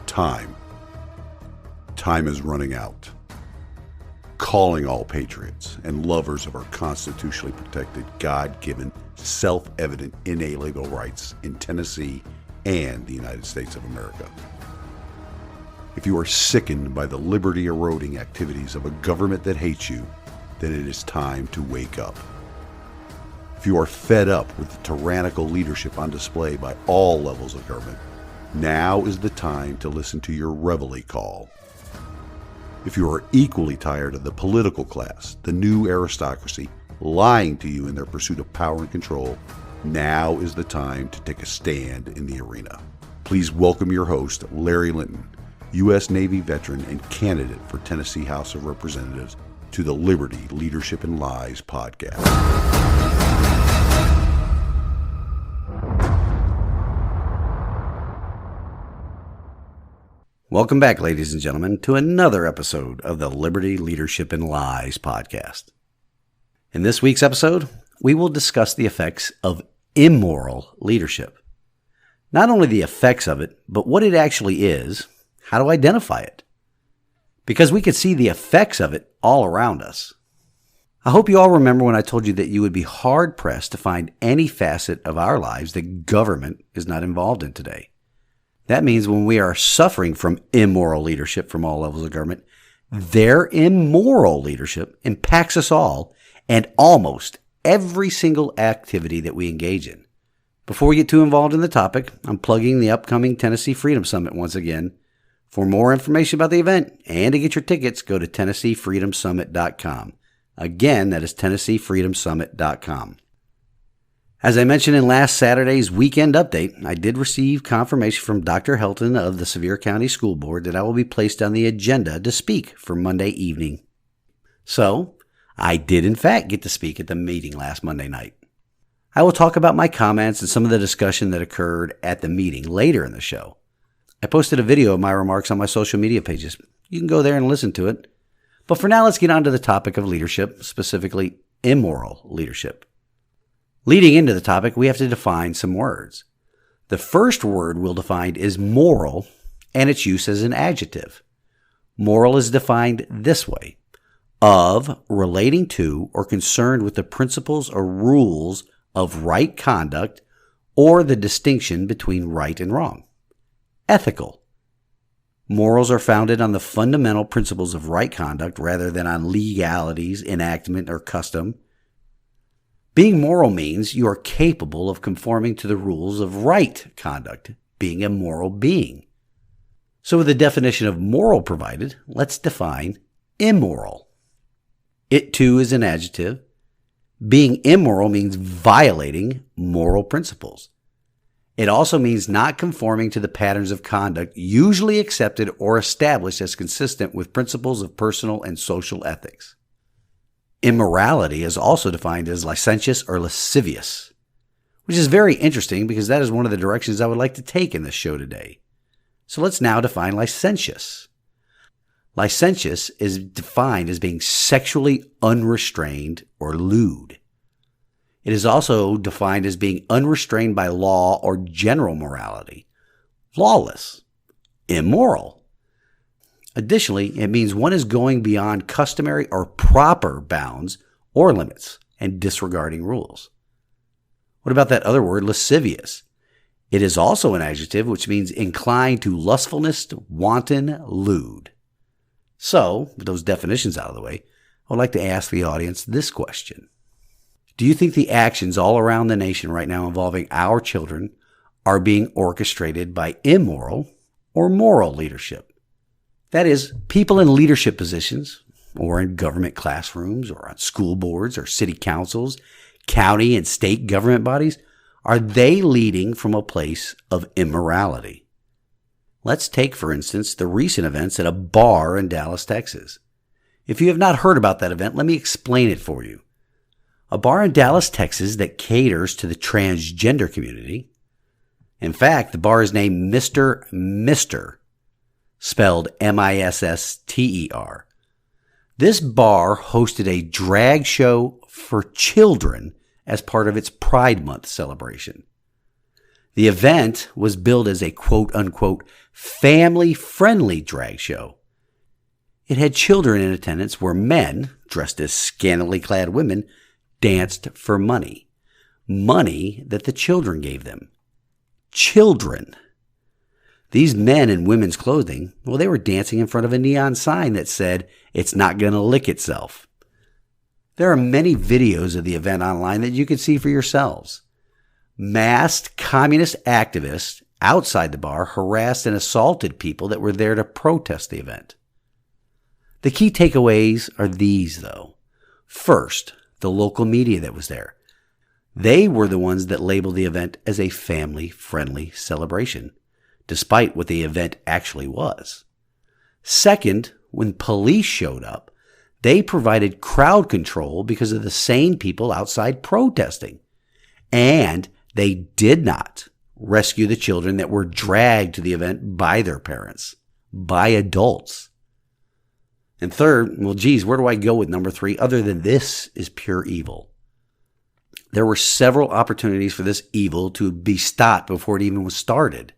time. Time is running out. Calling all patriots and lovers of our constitutionally protected, God-given, self-evident, inalienable rights in Tennessee and the United States of America. If you are sickened by the liberty-eroding activities of a government that hates you, then it is time to wake up. If you are fed up with the tyrannical leadership on display by all levels of government, now is the time to listen to your reveille call. If you are equally tired of the political class, the new aristocracy, lying to you in their pursuit of power and control, now is the time to take a stand in the arena. Please welcome your host, Larry Linton, U.S. Navy veteran and candidate for Tennessee House of Representatives, to the Liberty, Leadership, and Lies podcast. Welcome back, ladies and gentlemen, to another episode of the Liberty, Leadership, and Lies podcast. In this week's episode, we will discuss the effects of immoral leadership. Not only the effects of it, but what it actually is, how to identify it. Because we can see the effects of it all around us. I hope you all remember when I told you that you would be hard-pressed to find any facet of our lives that government is not involved in today. That means when we are suffering from immoral leadership from all levels of government, their immoral leadership impacts us all and almost every single activity that we engage in. Before we get too involved in the topic, I'm plugging the upcoming Tennessee Freedom Summit once again. For more information about the event and to get your tickets, go to TennesseeFreedomSummit.com. Again, that is TennesseeFreedomSummit.com. As I mentioned in last Saturday's weekend update, I did receive confirmation from Dr. Helton of the Sevier County School Board that I will be placed on the agenda to speak for Monday evening. So, I did in fact get to speak at the meeting last Monday night. I will talk about my comments and some of the discussion that occurred at the meeting later in the show. I posted a video of my remarks on my social media pages. You can go there and listen to it. But for now, let's get on to the topic of leadership, specifically immoral leadership. Leading into the topic, we have to define some words. The first word we'll define is moral and its use as an adjective. Moral is defined this way: of, relating to, or concerned with the principles or rules of right conduct or the distinction between right and wrong. Ethical. Morals are founded on the fundamental principles of right conduct rather than on legalities, enactment, or custom. Being moral means you are capable of conforming to the rules of right conduct, being a moral being. So with the definition of moral provided, let's define immoral. It too is an adjective. Being immoral means violating moral principles. It also means not conforming to the patterns of conduct usually accepted or established as consistent with principles of personal and social ethics. Immorality is also defined as licentious or lascivious, which is very interesting because that is one of the directions I would like to take in this show today. So let's now define licentious. Licentious is defined as being sexually unrestrained or lewd. It is also defined as being unrestrained by law or general morality, lawless, immoral. Additionally, it means one is going beyond customary or proper bounds or limits and disregarding rules. What about that other word, lascivious? It is also an adjective which means inclined to lustfulness, wanton, lewd. So, with those definitions out of the way, I would like to ask the audience this question. Do you think the actions all around the nation right now involving our children are being orchestrated by immoral or moral leadership? That is, people in leadership positions, or in government classrooms, or on school boards, or city councils, county and state government bodies, are they leading from a place of immorality? Let's take, for instance, the recent events at a bar in Dallas, Texas. If you have not heard about that event, let me explain it for you. A bar in Dallas, Texas that caters to the transgender community. In fact, the bar is named Mr. Mister, spelled M-I-S-S-T-E-R. This bar hosted a drag show for children as part of its Pride Month celebration. The event was billed as a quote-unquote family-friendly drag show. It had children in attendance where men, dressed as scantily clad women, danced for money. Money that the children gave them. Children. These men in women's clothing, well, they were dancing in front of a neon sign that said, "It's not going to lick itself." There are many videos of the event online that you can see for yourselves. Masked communist activists outside the bar harassed and assaulted people that were there to protest the event. The key takeaways are these, though. First, the local media that was there. They were the ones that labeled the event as a family-friendly celebration, despite what the event actually was. Second, when police showed up, they provided crowd control because of the sane people outside protesting. And they did not rescue the children that were dragged to the event by their parents, by adults. And third, well, geez, where do I go with number 3 other than this is pure evil? There were several opportunities for this evil to be stopped before it even was started.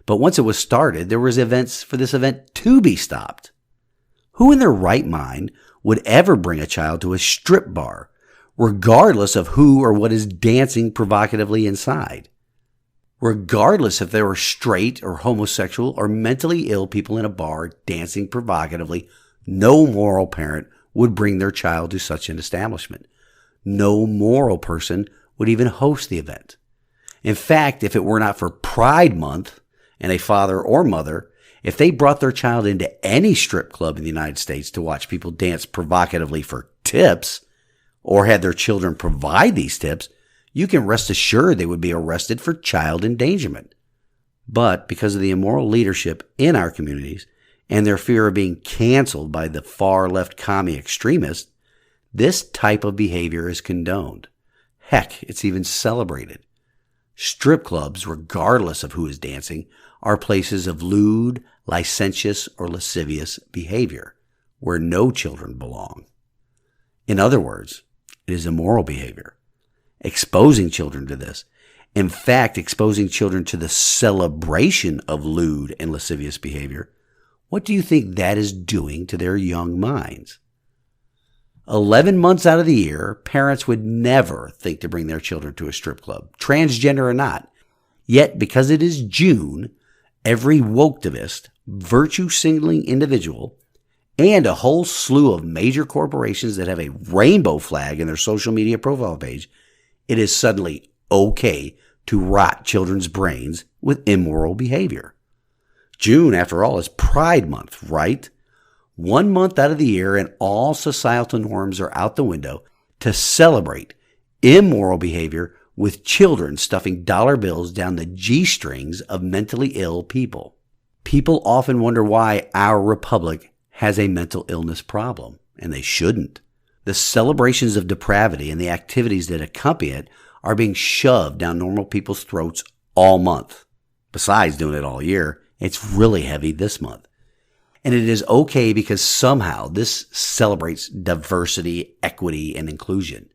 But once it was started, there was events for this event to be stopped. Who in their right mind would ever bring a child to a strip bar, regardless of who or what is dancing provocatively inside? Regardless if there were straight or homosexual or mentally ill people in a bar dancing provocatively, no moral parent would bring their child to such an establishment. No moral person would even host the event. In fact, if it were not for Pride Month and a father or mother, if they brought their child into any strip club in the United States to watch people dance provocatively for tips, or had their children provide these tips, you can rest assured they would be arrested for child endangerment. But because of the immoral leadership in our communities and their fear of being canceled by the far left commie extremists, this type of behavior is condoned. Heck, it's even celebrated. Strip clubs, regardless of who is dancing, are places of lewd, licentious, or lascivious behavior where no children belong. In other words, it is immoral behavior. Exposing children to this, in fact, exposing children to the celebration of lewd and lascivious behavior, what do you think that is doing to their young minds? 11 months out of the year, parents would never think to bring their children to a strip club, transgender or not. Yet, because it is June, every woketivist, virtue-signaling individual, and a whole slew of major corporations that have a rainbow flag in their social media profile page, it is suddenly okay to rot children's brains with immoral behavior. June, after all, is Pride Month, right? 1 month out of the year and all societal norms are out the window to celebrate immoral behavior with children stuffing dollar bills down the G-strings of mentally ill people. People often wonder why our republic has a mental illness problem, and they shouldn't. The celebrations of depravity and the activities that accompany it are being shoved down normal people's throats all month. Besides doing it all year, it's really heavy this month. And it is okay because somehow this celebrates diversity, equity, and inclusion.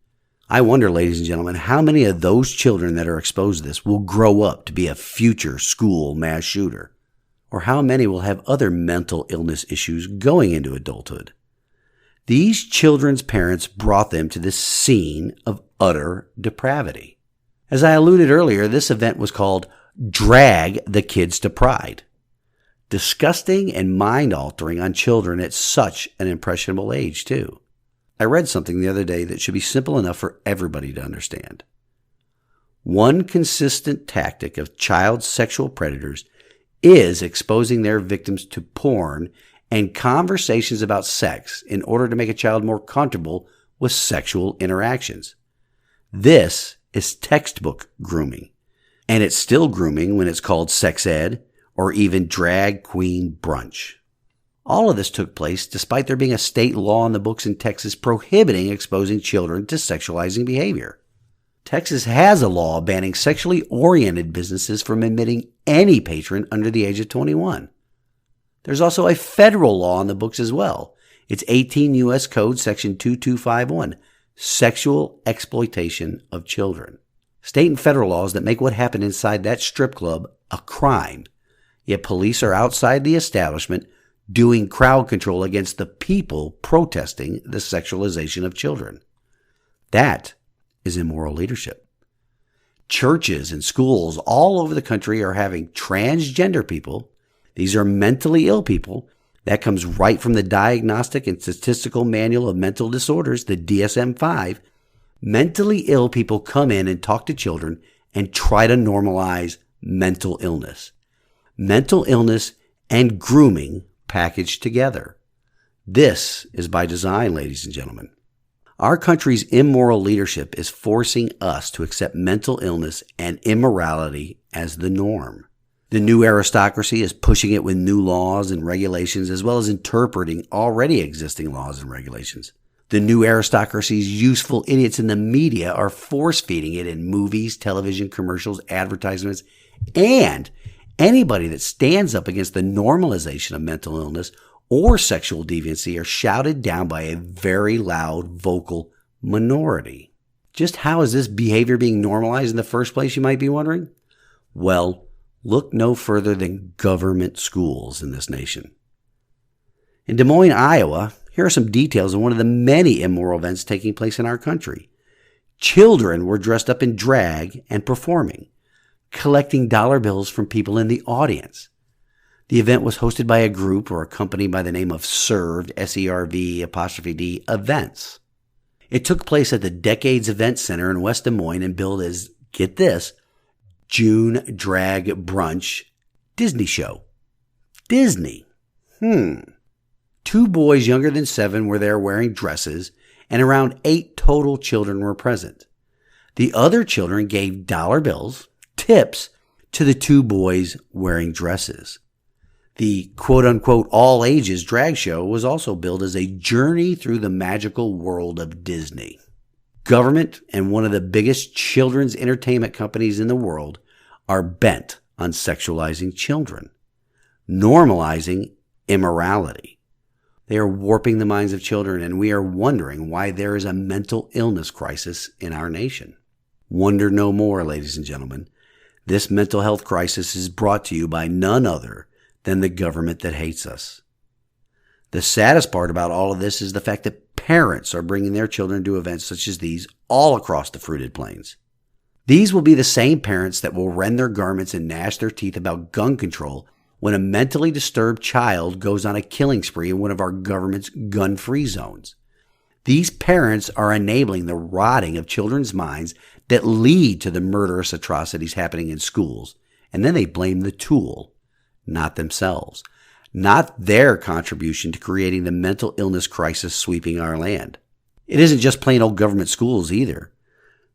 I wonder, ladies and gentlemen, how many of those children that are exposed to this will grow up to be a future school mass shooter? Or how many will have other mental illness issues going into adulthood? These children's parents brought them to this scene of utter depravity. As I alluded earlier, this event was called Drag the Kids to Pride. Disgusting and mind-altering on children at such an impressionable age, too. I read something the other day that should be simple enough for everybody to understand. One consistent tactic of child sexual predators is exposing their victims to porn and conversations about sex in order to make a child more comfortable with sexual interactions. This is textbook grooming, and it's still grooming when it's called sex ed or even drag queen brunch. All of this took place despite there being a state law in the books in Texas prohibiting exposing children to sexualizing behavior. Texas has a law banning sexually oriented businesses from admitting any patron under the age of 21. There's also a federal law in the books as well. It's 18 U.S. Code Section 2251, Sexual Exploitation of Children. State and federal laws that make what happened inside that strip club a crime. Yet police are outside the establishment doing crowd control against the people protesting the sexualization of children. That is immoral leadership. Churches and schools all over the country are having transgender people. These are mentally ill people. That comes right from the Diagnostic and Statistical Manual of Mental Disorders, the DSM-5. Mentally ill people come in and talk to children and try to normalize mental illness. Mental illness and grooming packaged together. This is by design, ladies and gentlemen. Our country's immoral leadership is forcing us to accept mental illness and immorality as the norm. The new aristocracy is pushing it with new laws and regulations, as well as interpreting already existing laws and regulations. The new aristocracy's useful idiots in the media are force-feeding it in movies, television, commercials, advertisements, and anybody that stands up against the normalization of mental illness or sexual deviancy are shouted down by a very loud, vocal minority. Just how is this behavior being normalized in the first place, you might be wondering? Well, look no further than government schools in this nation. In Des Moines, Iowa, here are some details of one of the many immoral events taking place in our country. Children were dressed up in drag and performing, collecting dollar bills from people in the audience. The event was hosted by a group or a company by the name of Served, SERV''D, Events. It took place at the Decades Event Center in West Des Moines and billed as, get this, June Drag Brunch Disney Show. Disney. 2 boys younger than 7 were there wearing dresses, and around 8 total children were present. The other children gave dollar bills, tips, to the 2 boys wearing dresses. The quote-unquote all-ages drag show was also billed as a journey through the magical world of Disney. Government and one of the biggest children's entertainment companies in the world are bent on sexualizing children, normalizing immorality. They are warping the minds of children, and we are wondering why there is a mental illness crisis in our nation. Wonder no more, ladies and gentlemen. This mental health crisis is brought to you by none other than the government that hates us. The saddest part about all of this is the fact that parents are bringing their children to events such as these all across the fruited plains. These will be the same parents that will rend their garments and gnash their teeth about gun control when a mentally disturbed child goes on a killing spree in one of our government's gun-free zones. These parents are enabling the rotting of children's minds that lead to the murderous atrocities happening in schools, and then they blame the tool, not themselves, not their contribution to creating the mental illness crisis sweeping our land. It isn't just plain old government schools either.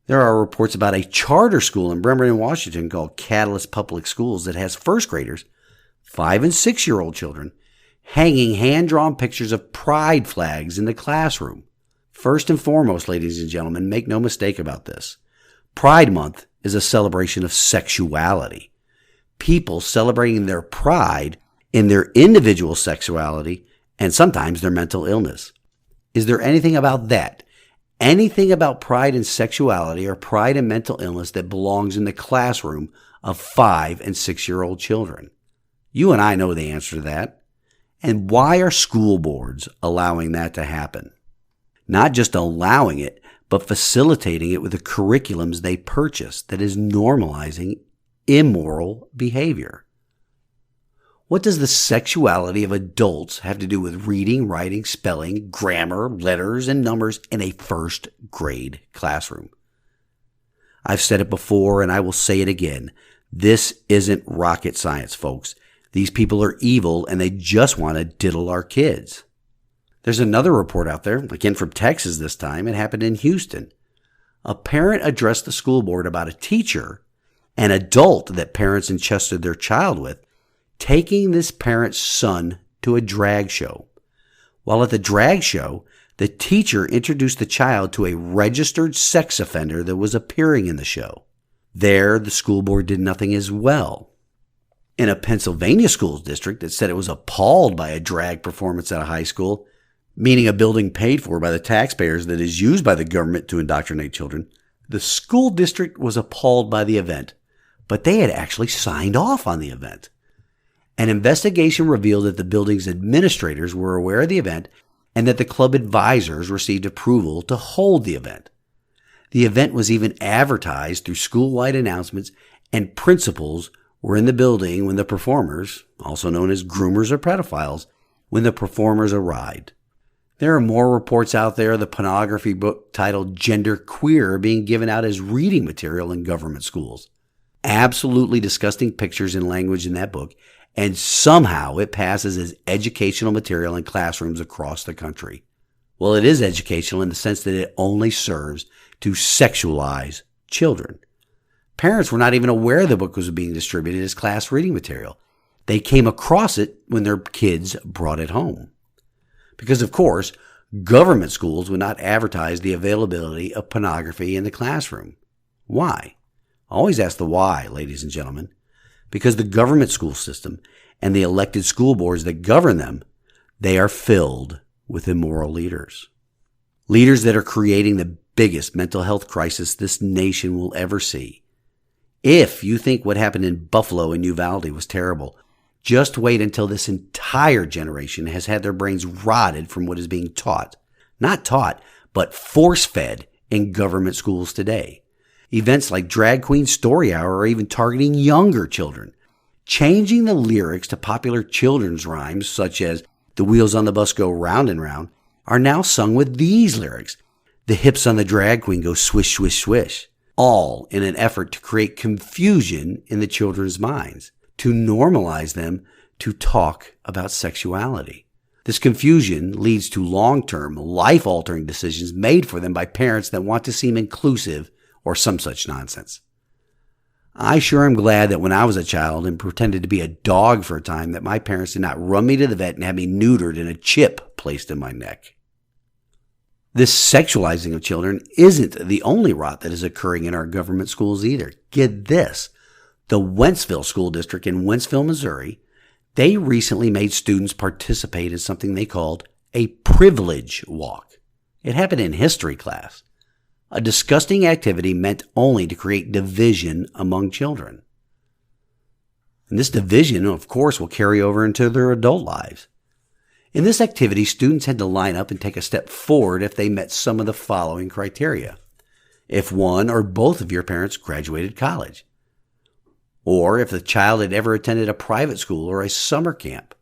There are reports about a charter school in Bremerton, Washington called Catalyst Public Schools that has first graders, 5 and 6-year-old children, hanging hand-drawn pictures of pride flags in the classroom. First and foremost, ladies and gentlemen, make no mistake about this. Pride Month is a celebration of sexuality. People celebrating their pride in their individual sexuality and sometimes their mental illness. Is there anything about that, anything about pride and sexuality or pride and mental illness that belongs in the classroom of 5 and 6-year-old children? You and I know the answer to that. And why are school boards allowing that to happen? Not just allowing it, but facilitating it with the curriculums they purchase that is normalizing immoral behavior. What does the sexuality of adults have to do with reading, writing, spelling, grammar, letters, and numbers in a first grade classroom? I've said it before and I will say it again. This isn't rocket science, folks. These people are evil and they just want to diddle our kids. There's another report out there, again from Texas this time. It happened in Houston. A parent addressed the school board about a teacher, an adult that parents entrusted their child with, taking this parent's son to a drag show. While at the drag show, the teacher introduced the child to a registered sex offender that was appearing in the show. There, the school board did nothing as well. In a Pennsylvania school district that said it was appalled by a drag performance at a high school, meaning a building paid for by the taxpayers that is used by the government to indoctrinate children, The school district was appalled by the event, but they had actually signed off on the event. An investigation revealed that the building's administrators were aware of the event and that the club advisors received approval to hold the event. The event was even advertised through school-wide announcements, and principals were in the building when the performers, also known as groomers or pedophiles, when the performers arrived. There are more reports out there of the pornography book titled Gender Queer being given out as reading material in government schools. Absolutely disgusting pictures and language in that book, and somehow it passes as educational material in classrooms across the country. Well, it is educational in the sense that it only serves to sexualize children. Parents were not even aware the book was being distributed as class reading material. They came across it when their kids brought it home. Because, of course, government schools would not advertise the availability of pornography in the classroom. Why? Always ask the why, ladies and gentlemen. Because the government school system and the elected school boards that govern them, they are filled with immoral leaders. Leaders that are creating the biggest mental health crisis this nation will ever see. If you think what happened in Buffalo and Uvalde was terrible, just wait until this entire generation has had their brains rotted from what is being taught. Not taught, but force-fed in government schools today. Events like Drag Queen Story Hour are even targeting younger children. Changing the lyrics to popular children's rhymes, such as "The wheels on the bus go round and round," are now sung with these lyrics. "The hips on the drag queen go swish, swish, swish." All in an effort to create confusion in the children's minds, to normalize them to talk about sexuality. This confusion leads to long-term, life-altering decisions made for them by parents that want to seem inclusive or some such nonsense. I sure am glad that when I was a child and pretended to be a dog for a time, that my parents did not run me to the vet and have me neutered and a chip placed in my neck. This sexualizing of children isn't the only rot that is occurring in our government schools either. Get this. The Wentzville School District in Wentzville, Missouri, they recently made students participate in something they called a privilege walk. It happened in history class. A disgusting activity meant only to create division among children. And this division, of course, will carry over into their adult lives. In this activity, students had to line up and take a step forward if they met some of the following criteria. If one or both of your parents graduated college, or if the child had ever attended a private school or a summer camp,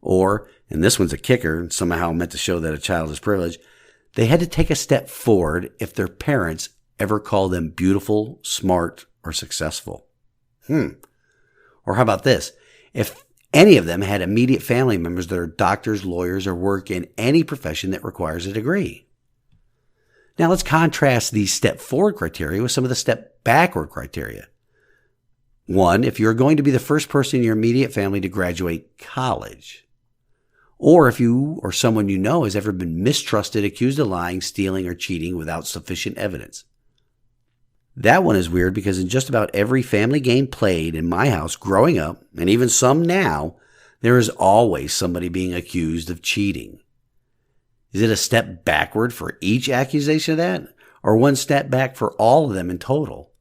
or, and this one's a kicker and somehow meant to show that a child is privileged, they had to take a step forward if their parents ever called them beautiful, smart, or successful. Or how about this? If any of them had immediate family members that are doctors, lawyers, or work in any profession that requires a degree. Now let's contrast these step forward criteria with some of the step backward criteria. One, if you're going to be the first person in your immediate family to graduate college. Or if you or someone you know has ever been mistrusted, accused of lying, stealing, or cheating without sufficient evidence. That one is weird because in just about every family game played in my house growing up, and even some now, there is always somebody being accused of cheating. Is it a step backward for each accusation of that, or one step back for all of them in total?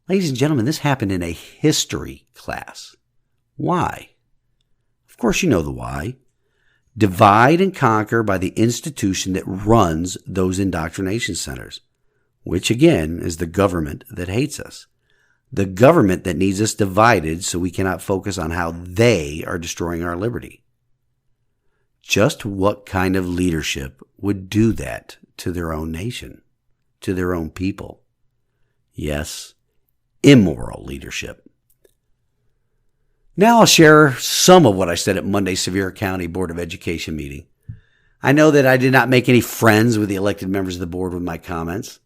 Ladies and gentlemen, this happened in a history class. Why? Of course you know the why. Divide and conquer by the institution that runs those indoctrination centers, which again is the government that hates us. The government that needs us divided so we cannot focus on how they are destroying our liberty. Just what kind of leadership would do that to their own nation, to their own people? Yes, immoral leadership. Now I'll share some of what I said at Monday's Sevier County Board of Education meeting. I know that I did not make any friends with the elected members of the board with my comments.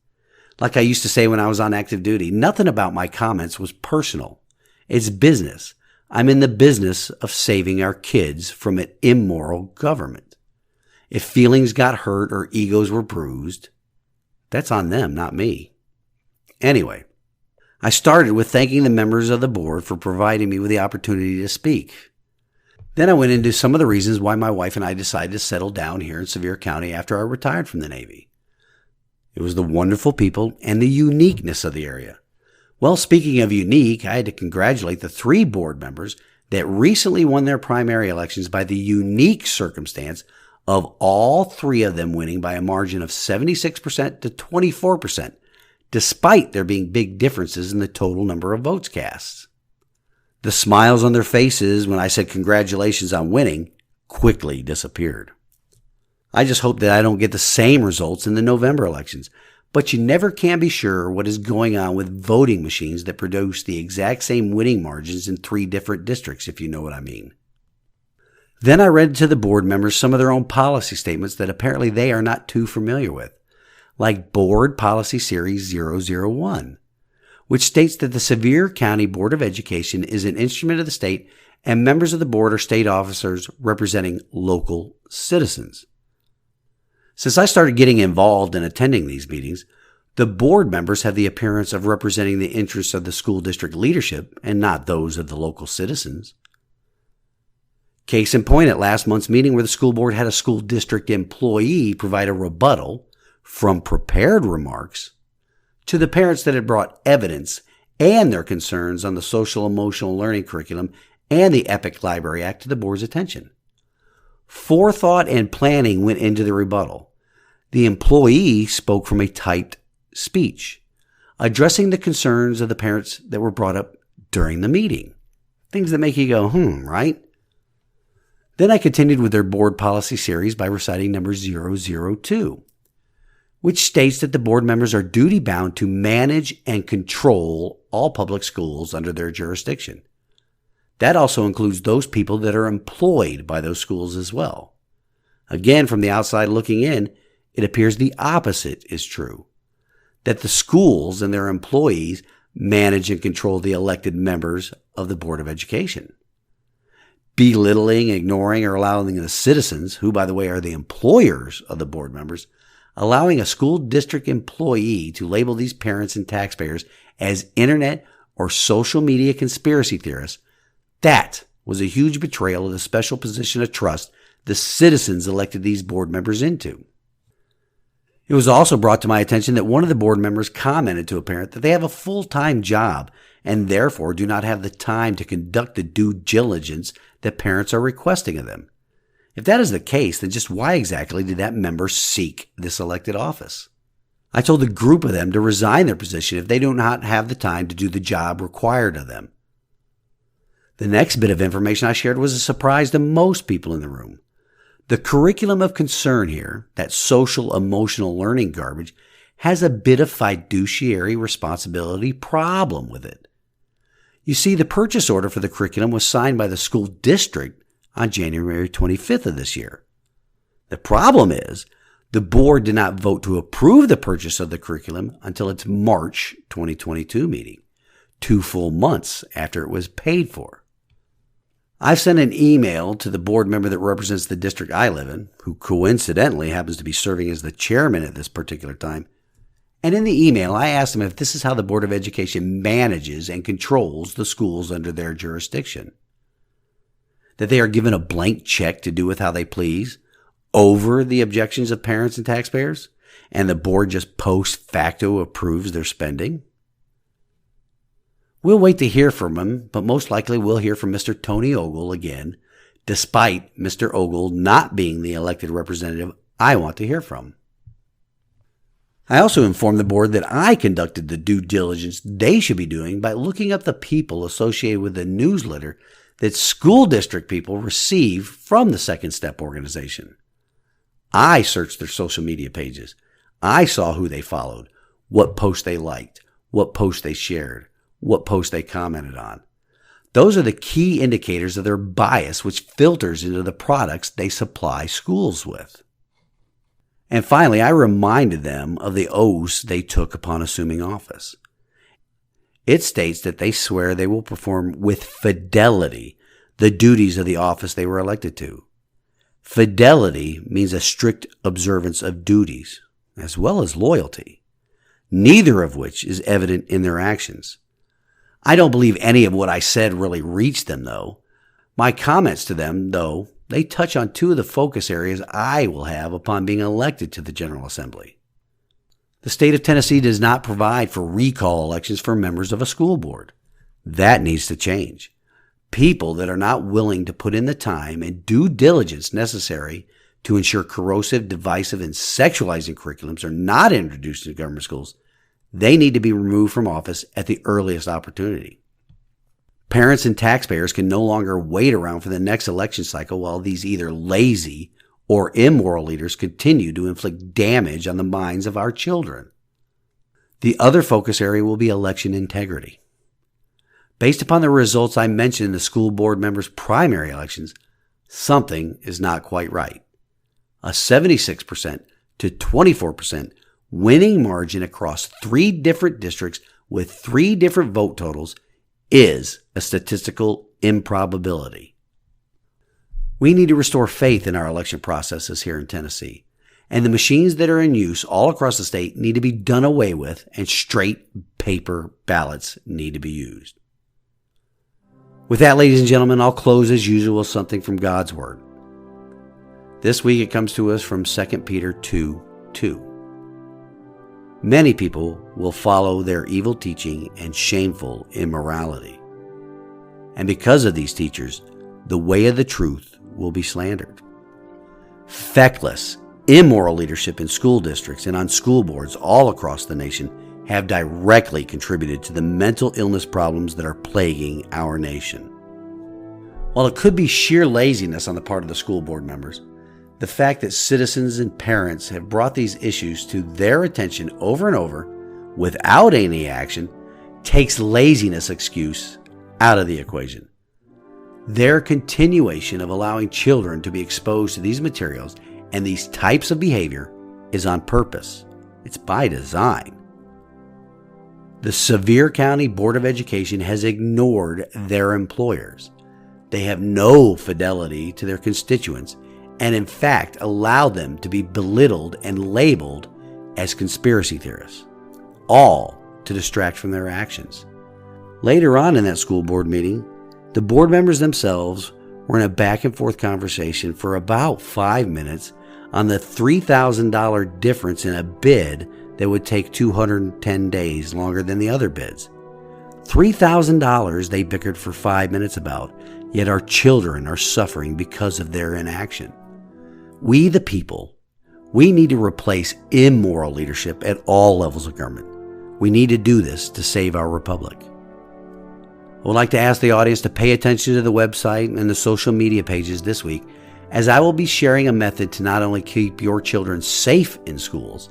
Like I used to say when I was on active duty, nothing about my comments was personal. It's business. I'm in the business of saving our kids from an immoral government. If feelings got hurt or egos were bruised, that's on them, not me. Anyway, I started with thanking the members of the board for providing me with the opportunity to speak. Then I went into some of the reasons why my wife and I decided to settle down here in Sevier County after I retired from the Navy. It was the wonderful people and the uniqueness of the area. Well, speaking of unique, I had to congratulate the 3 board members that recently won their primary elections by the unique circumstance of all 3 of them winning by a margin of 76% to 24%, despite there being big differences in the total number of votes cast. The smiles on their faces when I said congratulations on winning quickly disappeared. I just hope that I don't get the same results in the November elections, but you never can be sure what is going on with voting machines that produce the exact same winning margins in 3 different districts, if you know what I mean. Then I read to the board members some of their own policy statements that apparently they are not too familiar with, like Board Policy Series 001, which states that the Sevier County Board of Education is an instrument of the state and members of the board are state officers representing local citizens. Since I started getting involved in attending these meetings, the board members have the appearance of representing the interests of the school district leadership and not those of the local citizens. Case in point, at last month's meeting where the school board had a school district employee provide a rebuttal from prepared remarks to the parents that had brought evidence and their concerns on the social emotional learning curriculum and the EPIC Library Act to the board's attention. Forethought and planning went into the rebuttal. The employee spoke from a typed speech, addressing the concerns of the parents that were brought up during the meeting. Things that make you go, right? Then I continued with their board policy series by reciting number 002, which states that the board members are duty-bound to manage and control all public schools under their jurisdiction. That also includes those people that are employed by those schools as well. Again, from the outside looking in, it appears the opposite is true, that the schools and their employees manage and control the elected members of the Board of Education. Belittling, ignoring, or allowing the citizens, who by the way are the employers of the board members, allowing a school district employee to label these parents and taxpayers as internet or social media conspiracy theorists, that was a huge betrayal of the special position of trust the citizens elected these board members into. It was also brought to my attention that one of the board members commented to a parent that they have a full-time job and therefore do not have the time to conduct the due diligence that parents are requesting of them. If that is the case, then just why exactly did that member seek this elected office? I told a group of them to resign their position if they do not have the time to do the job required of them. The next bit of information I shared was a surprise to most people in the room. The curriculum of concern here, that social emotional learning garbage, has a bit of fiduciary responsibility problem with it. You see, the purchase order for the curriculum was signed by the school district on January 25th of this year. The problem is, the board did not vote to approve the purchase of the curriculum until its March 2022 meeting, 2 full months after it was paid for. I've sent an email to the board member that represents the district I live in, who coincidentally happens to be serving as the chairman at this particular time. And in the email, I asked him if this is how the Board of Education manages and controls the schools under their jurisdiction. That they are given a blank check to do with how they please, over the objections of parents and taxpayers, and the board just post facto approves their spending. We'll wait to hear from him, but most likely we'll hear from Mr. Tony Ogle again, despite Mr. Ogle not being the elected representative I want to hear from. I also informed the board that I conducted the due diligence they should be doing by looking up the people associated with the newsletter that school district people receive from the Second Step organization. I searched their social media pages. I saw who they followed, what posts they liked, what posts they shared, what posts they commented on. Those are the key indicators of their bias, which filters into the products they supply schools with. And finally, I reminded them of the oaths they took upon assuming office. It states that they swear they will perform with fidelity the duties of the office they were elected to. Fidelity means a strict observance of duties, as well as loyalty, neither of which is evident in their actions. I don't believe any of what I said really reached them, though. My comments to them, though, they touch on 2 of the focus areas I will have upon being elected to the General Assembly. The state of Tennessee does not provide for recall elections for members of a school board. That needs to change. People that are not willing to put in the time and due diligence necessary to ensure corrosive, divisive, and sexualizing curriculums are not introduced into government schools, they need to be removed from office at the earliest opportunity. Parents and taxpayers can no longer wait around for the next election cycle while these either lazy or immoral leaders continue to inflict damage on the minds of our children. The other focus area will be election integrity. Based upon the results I mentioned in the school board members' primary elections, something is not quite right. A 76% to 24% winning margin across 3 different districts with 3 different vote totals is a statistical improbability. We need to restore faith in our election processes here in Tennessee, and the machines that are in use all across the state need to be done away with, and straight paper ballots need to be used. With that, ladies and gentlemen, I'll close as usual with something from God's Word. This week it comes to us from 2 Peter 2:2. Many people will follow their evil teaching and shameful immorality. And because of these teachers, the way of the truth will be slandered. Feckless, immoral leadership in school districts and on school boards all across the nation have directly contributed to the mental illness problems that are plaguing our nation. While it could be sheer laziness on the part of the school board members, the fact that citizens and parents have brought these issues to their attention over and over without any action takes laziness excuse out of the equation. Their continuation of allowing children to be exposed to these materials and these types of behavior is on purpose. It's by design. The Sevier County Board of Education has ignored their employers. They have no fidelity to their constituents and in fact allow them to be belittled and labeled as conspiracy theorists, all to distract from their actions. Later on in that school board meeting, the board members themselves were in a back and forth conversation for about 5 minutes on the $3,000 difference in a bid that would take 210 days longer than the other bids. $3,000 they bickered for 5 minutes about, yet our children are suffering because of their inaction. We, the people, we need to replace immoral leadership at all levels of government. We need to do this to save our republic. I would like to ask the audience to pay attention to the website and the social media pages this week, as I will be sharing a method to not only keep your children safe in schools,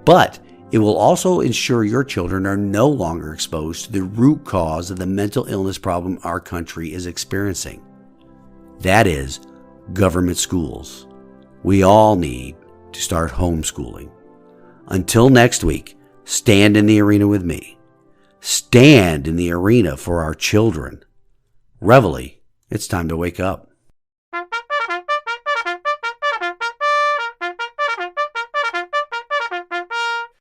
but it will also ensure your children are no longer exposed to the root cause of the mental illness problem our country is experiencing. That is government schools. We all need to start homeschooling. Until next week, stand in the arena with me. Stand in the arena for our children. Reveille, it's time to wake up.